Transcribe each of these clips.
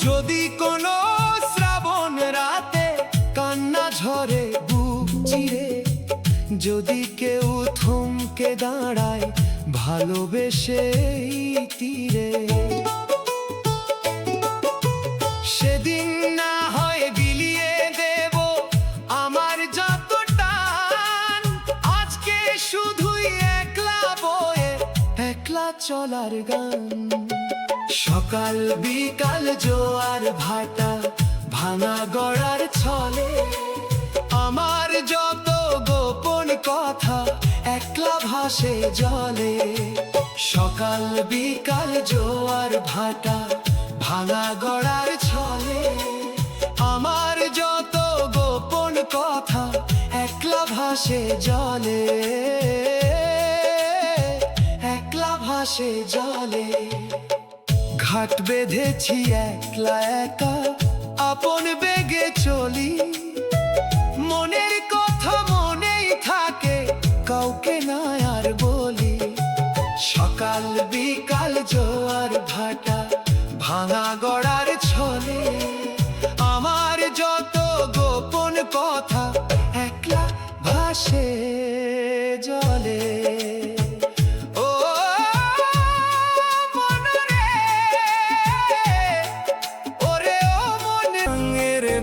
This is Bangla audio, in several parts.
যদি কোনো শ্রাবণ রাতে কান্না ঝরে বুক চিরে, যদি কেউ থমকে দাঁড়ায় ভালোবেসে তীরে, সেদিন না হয় বিলিয়ে দেব আমার যত টান। আজকে শুধুই একলা বয়ে একলা চলার গান। সকাল বিকাল জোয়ার ভাটা ভাঙা গড়ার ছলে, আমার যত গোপন কথা একলা ভাসে জলে। সকাল বিকাল জোয়ার ভাটা ভাঙা গড়ার ছলে, আমার যত গোপন কথা একলা ভাসে জলে, একলা ভাসে জলে। ঘাট বেঁধেছি একলা একা আপন বেগে চলি, মনের কথা মনেই থাকে কাউকে না আর বলি। সকাল বিকাল জোয়ার ভাটা ভাঙা গড়ার ছলে, আমার যত গোপন কথা একলা ভাসে জলে।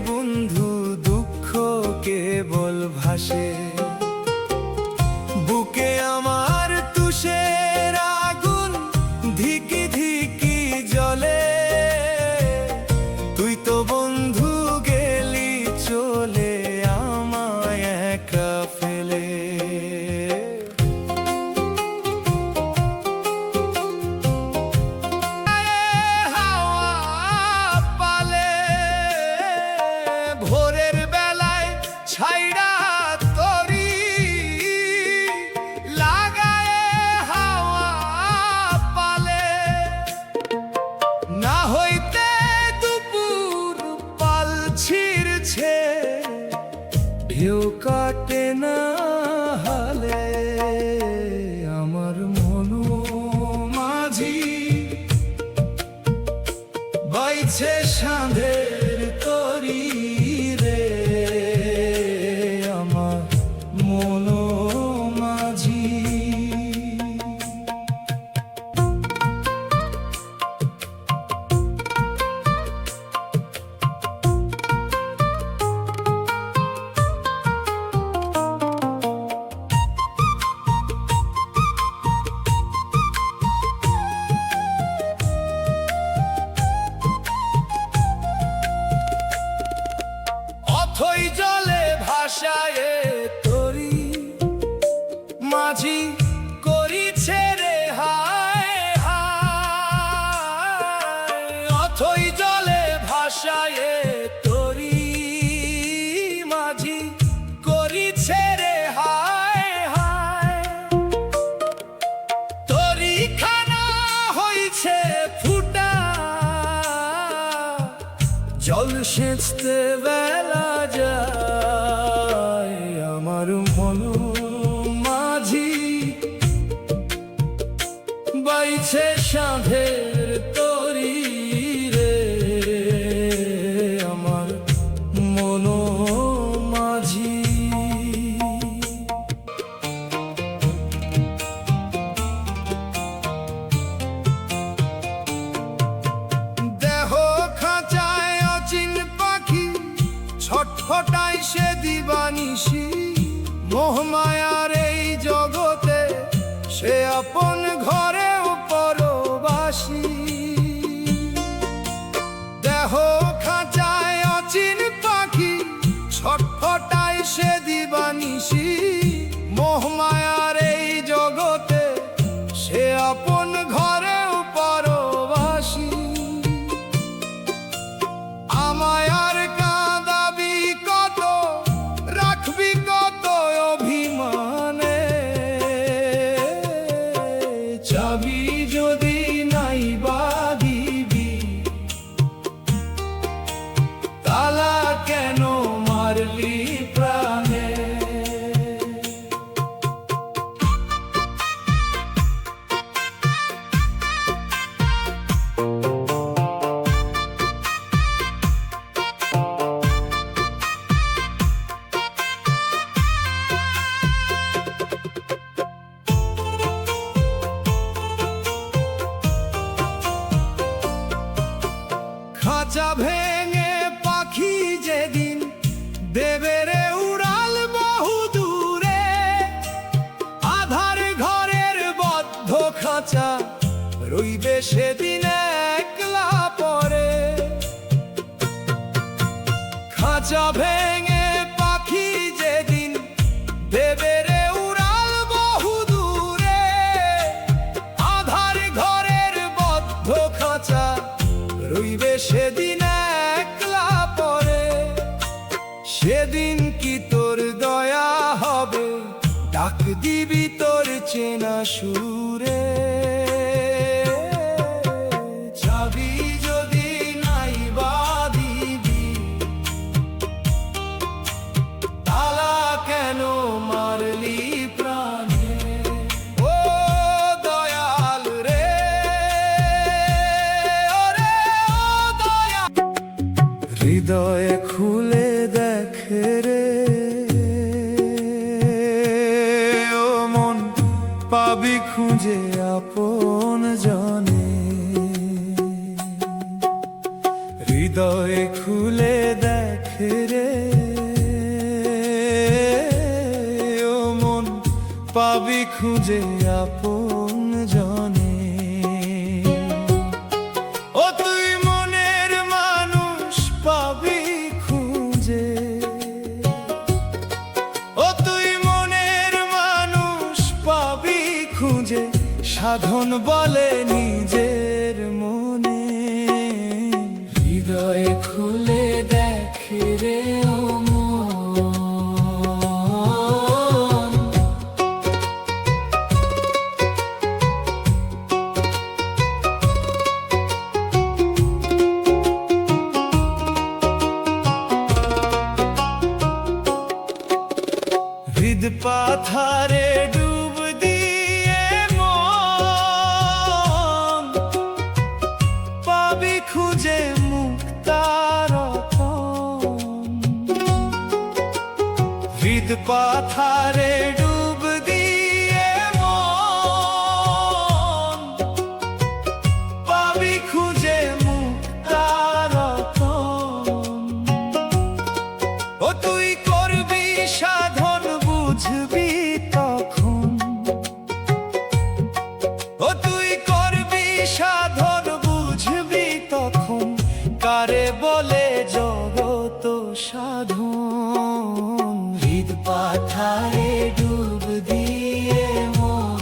বন্ধু দুঃখ কেবল ভাসে, বুকে আমার তুষের আগুন ধিকি ধিকি জ্বলে। তুই তো বন্ধু গেলি চলে আমায় একা ফেলে। ভোরের বেলায় ছাইড়া তরি লাগায় হাওয়া পালে, না হইতে দুপুর পাল ছিড়ছে ঢেউ কাটে না হালে। আমার মন মাঝি বাইছে সাঁধের তরি রে, আমার মন মাঝি। অথই জলে ভাষায় তরি মাঝি করিছে রে হায় হায়। অথই জলে ভাষায় তরি মাঝি করিছে রে হায় হায়। তরি খানা হইছে ফুটা জল সেচতে বেলা যায়। আমার মন মাঝি বাইছে সাঁধের তরি রে, আমার মন মাঝি। দেহ খাঁচায় অচিন পাখি ছটফটাই সে দিবানিশি, মোহমায়ার এই জগতে সে আপন ঘরেও পরবাসী। দেহ খাঁচায় অচিন পাখি ছটফটাই সে দিবানিশি, মোহমায়ার এই জগতে সে আপন ঘরেও পরবাসী। আমায়ার কাঁদাবি কত রাখবি কত অভিমানে, চাবি যদি নাই বাঁধিবি তালা কেন মারলি প্রাণে। রইবে সেদিন একলা পরে। খাঁচা ভেঙে পাখি যেদিন দেবে রে উড়াল বহু দূরে, আধার ঘরের বদ্ধ খাঁচা রইবে সেদিন একলা পরে। সেদিন কি তোর দয়া হবে, ডাক দিবি তোর চেনা সুরে। যাবি যদি নাই বা দিবি, তালা কেন মারলি প্রাণে? ও দয়াল রে, ওরে ও দয়াল। হৃদয়ে খুলে দেখ রে, ও মন পাবি খুঁজে আপন জনে। হৃদয়ে খুলে দেখ রে, ও মন পাবি খুঁজে আপন জনে। ও তুই মনের মানুষ পাবি খুঁজে, ও তুই মনের মানুষ পাবি খুঁজে, সাধন বলে নিজের মনে। হৃদয়ে খুলে দেখ রে ও মন। হৃদ পাথারে ডুব দিয়ে মন পাবি খুঁজে মুক্তারতন। হৃদ পাথারে ডুব দিয়ে মন পাবি খুঁজে মুক্তারতন। ও তুই করবি সাধন বুঝবি তখন, ও তুই করবি সাধন বুঝবি তখন, কারে বলে জগত সাধন। হৃদ পাথারে ডুব দিয়ে মন।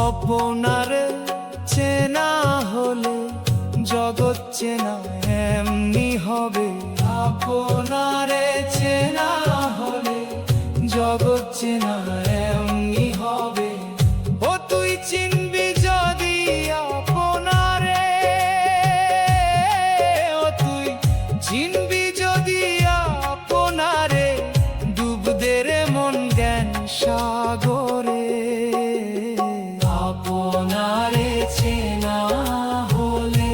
আপনারে চেনা হলে জগৎ চেনা এমনি হবে। আপনারে চেনা হলে জগৎ চেনা এমনি হবে। ও তুই চিনবি যদি আপনারে, ও তুই চিনবি যদি আপনারে, ডুব দে রে মন জ্ঞান সাগরে। আপনারে চেনা হলে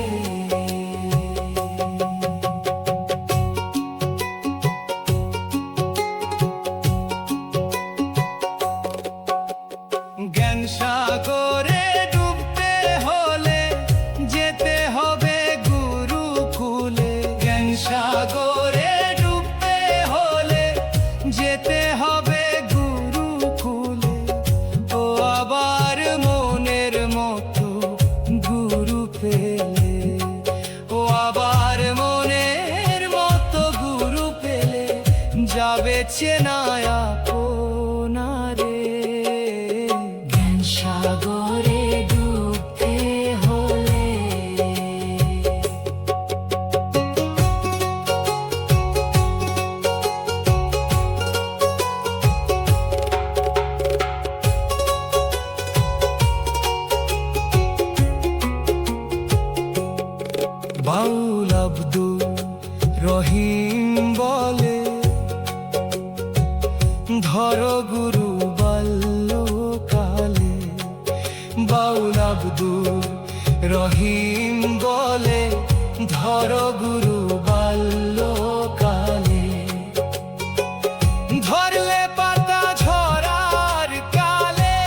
জ্ঞান সাগরে ডুবতে হলে যেতে হবে গুরুকুলে। জ্ঞান সাগরে ডুবতে হলে যেতে হবে গুরুকুলে। ও আবার মনের মতো গুরু পেলে, ও আবার মনের মতো গুরু পেলে, যাবে চেনায় আপনারে। জ্ঞান সাগরে ডুবতে হলে বাউল আব্দুল রহিম বলে, ধর গুরু বাল্যকালে। বাউল আব্দুল রহিম বলে, ধর গুরু বাল্যকালে। ধরলে পাতা ঝরার কালে,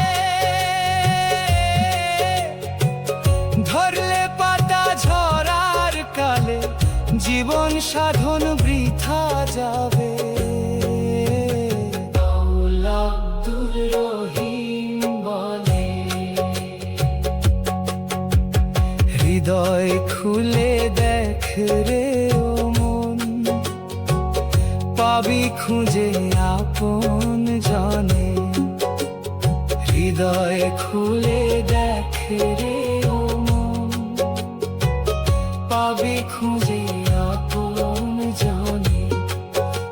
খুঁজে আপন জনে, হৃদয় খুলে দেখ রে ও মন, পাবি খুঁজে আপন জনে।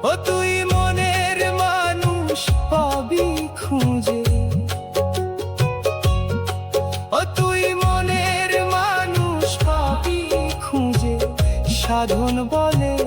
ও তুই মনের মানুষ পাবি খুঁজে, ও তুই মনের মানুষ পাবি খুঁজে, সাধন বলে